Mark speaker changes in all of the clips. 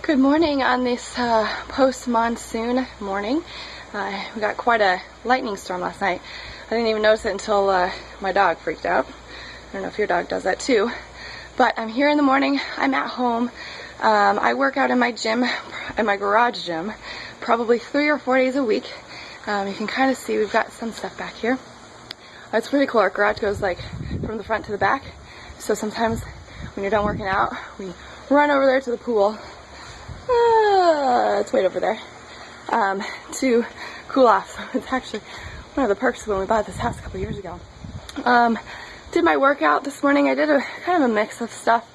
Speaker 1: Good morning on this post-monsoon morning. We got quite a lightning storm last night. I didn't even notice it until my dog freaked out. I don't know if your dog does that too. But I'm here in the morning. I'm at home. I work out in my gym, in my garage gym, probably 3 or 4 days a week. You can kind of see we've got some stuff back here. It's pretty cool. Our garage goes like from the front to the back. So sometimes when you're done working out, we run over there to the pool. It's right over there, to cool off. So it's actually one of the perks when we bought this house a couple years ago. Did my workout this morning. I did a kind of a mix of stuff,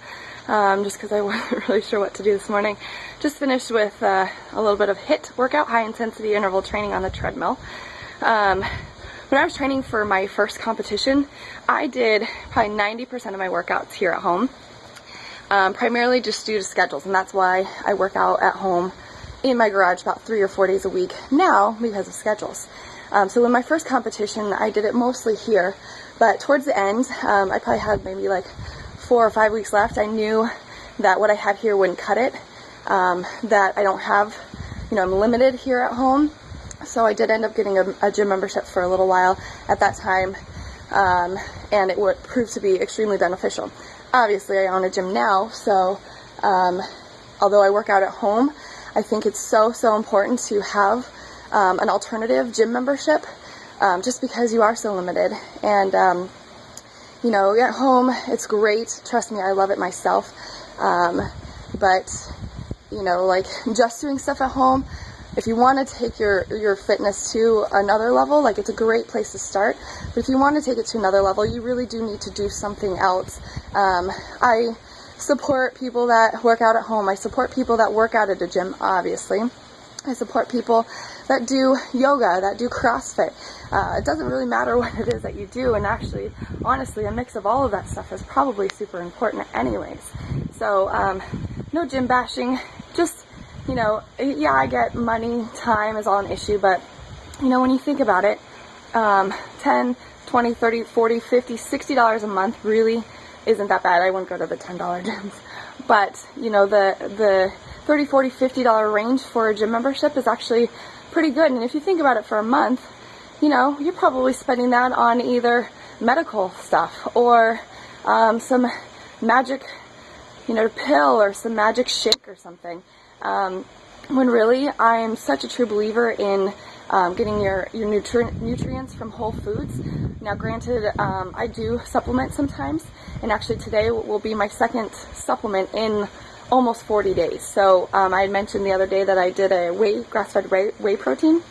Speaker 1: just because I wasn't really sure what to do this morning. Just finished with a little bit of HIIT workout, high intensity interval training on the treadmill. When I was training for my first competition, I did probably 90% of my workouts here at home. Primarily just due to schedules, and that's why I work out at home in my garage about 3 or 4 days a week now because of schedules. So in my first competition, I did it mostly here, but towards the end, I probably had maybe like 4 or 5 weeks left. I knew that what I had here wouldn't cut it, that I don't have, I'm limited here at home. So I did end up getting a gym membership for a little while at that time, and it would prove to be extremely beneficial. Obviously, I own a gym now, so although I work out at home, I think it's so important to have an alternative gym membership, just because you are so limited. And, at home, it's great. Trust me, I love it myself. But, like just doing stuff at home, if you want to take your fitness to another level, like it's a great place to start. But if you want to take it to another level, you really do need to do something else. I support people that work out at home. I support people that work out at a gym, obviously. I support people that do yoga, that do CrossFit. It doesn't really matter what it is that you do, and actually, honestly, a mix of all of that stuff is probably super important anyways. So, no gym bashing, just yeah, I get money, time is all an issue, but, when you think about it, $10, $20, $30, $40, $50, $60 a month really isn't that bad. I wouldn't go to the $10 gyms, but, the $30, $40, $50 range for a gym membership is actually pretty good, and if you think about it for a month, you're probably spending that on either medical stuff or some magic, pill or some magic shake or something. When really, I'm such a true believer in getting your nutrients from whole foods. Now, granted, I do supplement sometimes, and actually today will be my second supplement in almost 40 days. So I had mentioned the other day that I did a grass-fed whey protein.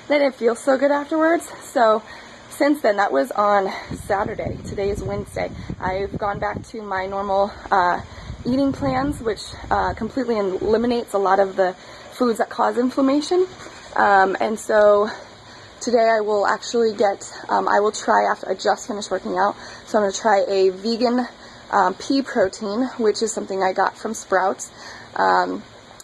Speaker 1: That didn't feel so good afterwards. So since then, that was on Saturday. Today is Wednesday. I've gone back to my normal eating plans, which completely eliminates a lot of the foods that cause inflammation. And so today I will actually I will try, after I just finished working out, so I'm going to try a vegan pea protein, which is something I got from Sprouts.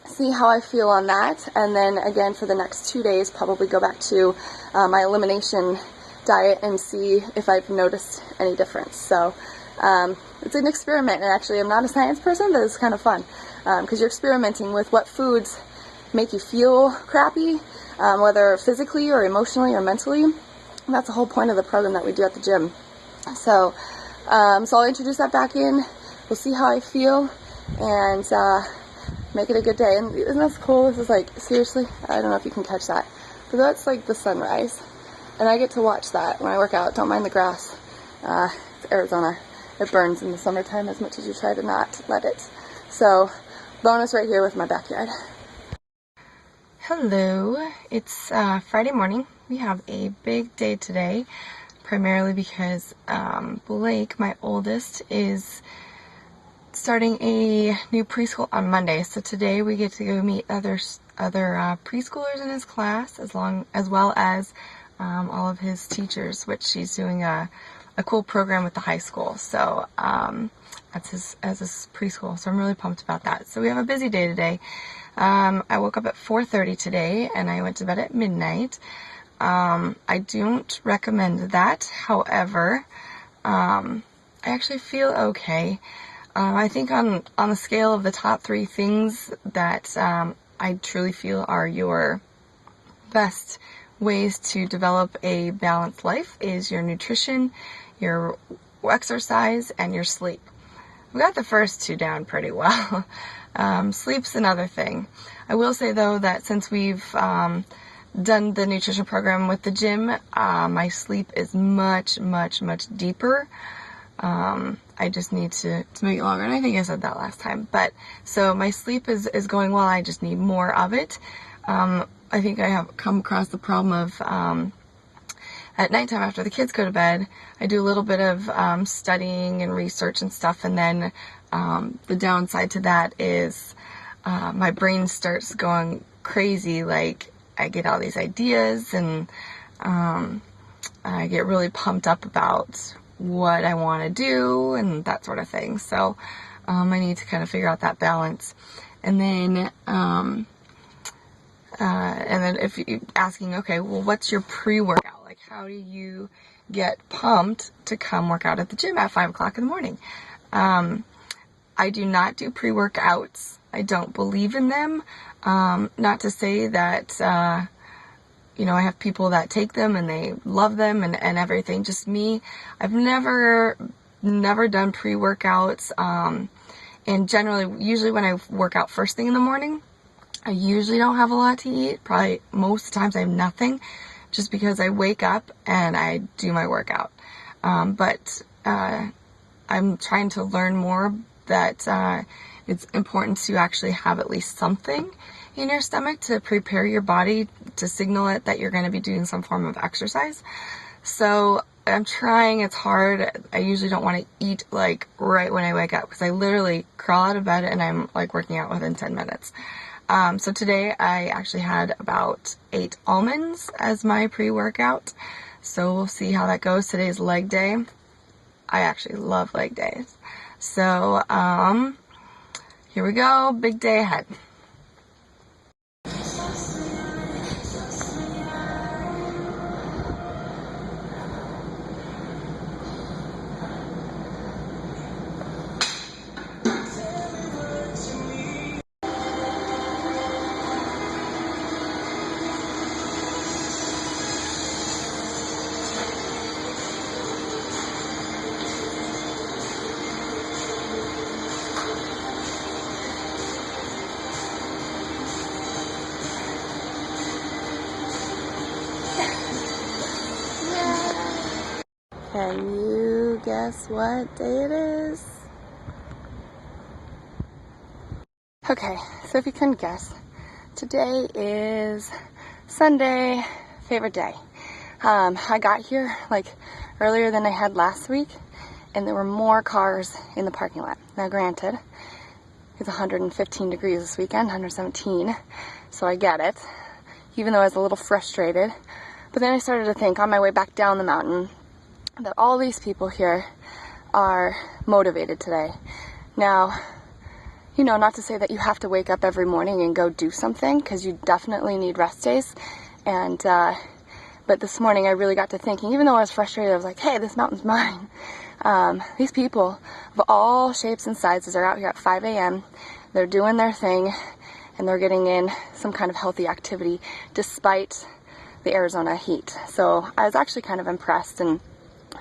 Speaker 1: See how I feel on that, and then again for the next 2 days probably go back to my elimination diet and see if I've noticed any difference. So it's an experiment, and actually I'm not a science person, but it's kind of fun because you're experimenting with what foods make you feel crappy, whether physically or emotionally or mentally. And that's the whole point of the program that we do at the gym. So I'll introduce that back in. We'll see how I feel and make it a good day. And isn't that cool? This is like, seriously, I don't know if you can catch that, but that's like the sunrise, and I get to watch that when I work out. Don't mind the grass. It's Arizona. It burns in the summertime as much as you try to not let it. So, bonus right here with my backyard. Hello, it's Friday morning. We have a big day today, primarily because Blake, my oldest, is starting a new preschool on Monday. So today we get to go meet other preschoolers in his class, as well as all of his teachers, which he's doing a cool program with the high school. So that's his preschool. So I'm really pumped about that. So we have a busy day today. I woke up at 4:30 today, and I went to bed at midnight. I don't recommend that. However, I actually feel okay. I think on the scale of the top 3 things that I truly feel are your best ways to develop a balanced life is your nutrition, your exercise, and your sleep. We got the first 2 down pretty well. Sleep's another thing. I will say though that since we've done the nutrition program with the gym, my sleep is much deeper. I just need to make it longer, and I think I said that last time. But so my sleep is going well. I just need more of it. I think I have come across the problem of at nighttime after the kids go to bed, I do a little bit of studying and research and stuff, and then the downside to that is my brain starts going crazy. Like, I get all these ideas, and I get really pumped up about what I want to do and that sort of thing. So I need to kind of figure out that balance. And then if you're asking, okay, well, what's your pre-workout? Like, how do you get pumped to come work out at the gym at 5 o'clock in the morning? I do not do pre-workouts. I don't believe in them. Not to say that, you know, I have people that take them and they love them and everything. Just me, I've never done pre-workouts. And generally, usually when I work out first thing in the morning, I usually don't have a lot to eat. Probably most times I have nothing, just because I wake up and I do my workout. But I'm trying to learn more that it's important to actually have at least something in your stomach to prepare your body to signal it that you're going to be doing some form of exercise. So I'm trying. It's hard. I usually don't want to eat like right when I wake up, because I literally crawl out of bed and I'm like working out within 10 minutes. So today I actually had about 8 almonds as my pre-workout. So we'll see how that goes. Today's leg day. I actually love leg days. So here we go. Big day ahead. Can you guess what day it is? Okay, so if you couldn't guess, today is Sunday, favorite day. I got here like earlier than I had last week, and there were more cars in the parking lot. Now granted, it's 115 degrees this weekend, 117, so I get it, even though I was a little frustrated. But then I started to think on my way back down the mountain that all these people here are motivated today. Now, you know, not to say that you have to wake up every morning and go do something, because you definitely need rest days. And, but this morning I really got to thinking, even though I was frustrated, I was like, hey, this mountain's mine. These people of all shapes and sizes are out here at 5 a.m. They're doing their thing, and they're getting in some kind of healthy activity despite the Arizona heat. So I was actually kind of impressed, and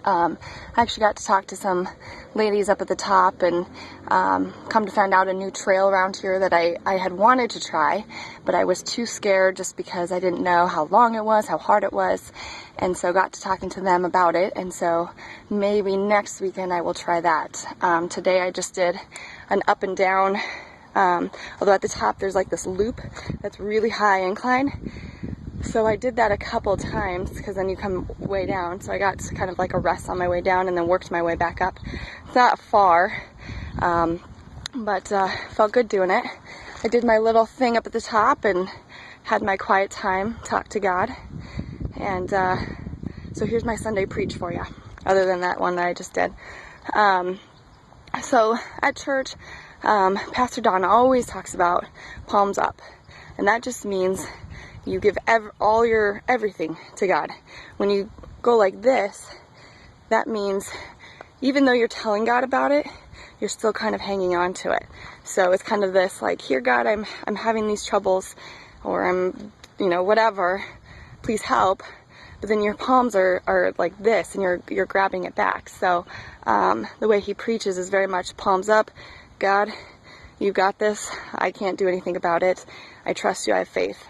Speaker 1: I actually got to talk to some ladies up at the top, and come to find out a new trail around here that I had wanted to try, but I was too scared just because I didn't know how long it was, how hard it was, and so got to talking to them about it. And so maybe next weekend I will try that. Today I just did an up and down, although at the top there's like this loop that's really high incline. So I did that a couple times, because then you come way down. So I got kind of like a rest on my way down and then worked my way back up. It's not far, but felt good doing it. I did my little thing up at the top and had my quiet time, talked to God. And so here's my Sunday preach for you, other than that one that I just did. So at church, Pastor Don always talks about palms up. And that just means you give all your everything to God. When you go like this, that means even though you're telling God about it, you're still kind of hanging on to it. So it's kind of this like, here God, I'm having these troubles, or I'm, you know, whatever, please help. But then your palms are like this, and you're grabbing it back. So the way he preaches is very much palms up. God, you got this. I can't do anything about it. I trust you. I have faith.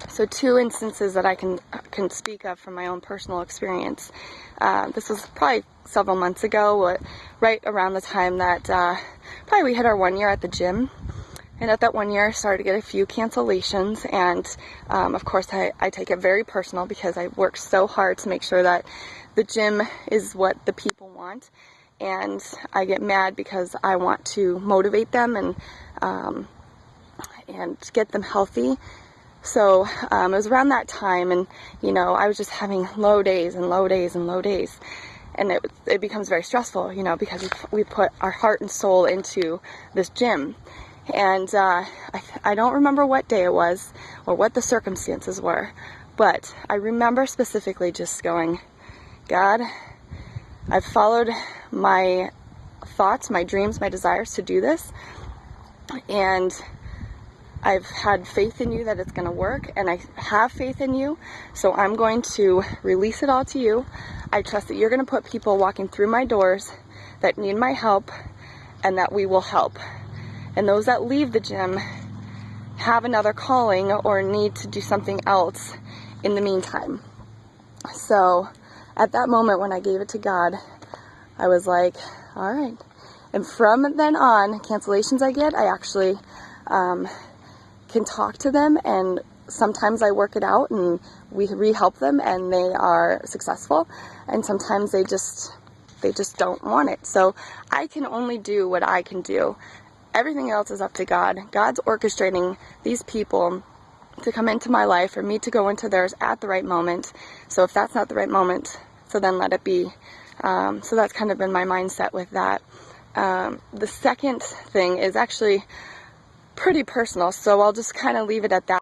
Speaker 1: So 2 instances that I can speak of from my own personal experience. This was probably several months ago, right around the time that probably we hit our 1 year at the gym. And at that 1 year, I started to get a few cancellations, and of course I take it very personal because I work so hard to make sure that the gym is what the people want, and I get mad because I want to motivate them and get them healthy. So it was around that time, and you know, I was just having low days and low days and low days, and it becomes very stressful, you know, because we put our heart and soul into this gym. And I don't remember what day it was or what the circumstances were, but I remember specifically just going, God, I've followed my thoughts, my dreams, my desires to do this, and I've had faith in you that it's going to work, and I have faith in you, so I'm going to release it all to you. I trust that you're going to put people walking through my doors that need my help, and that we will help. And those that leave the gym have another calling or need to do something else in the meantime. So at that moment when I gave it to God, I was like, all right. And from then on, cancellations I get, I actually can talk to them, and sometimes I work it out and we re-help them and they are successful, and sometimes they just don't want it. So I can only do what I can do. Everything else is up to God. God's orchestrating these people to come into my life, or me to go into theirs at the right moment. So if that's not the right moment, so then let it be. So that's kind of been my mindset with that. The second thing is actually pretty personal, so I'll just kind of leave it at that.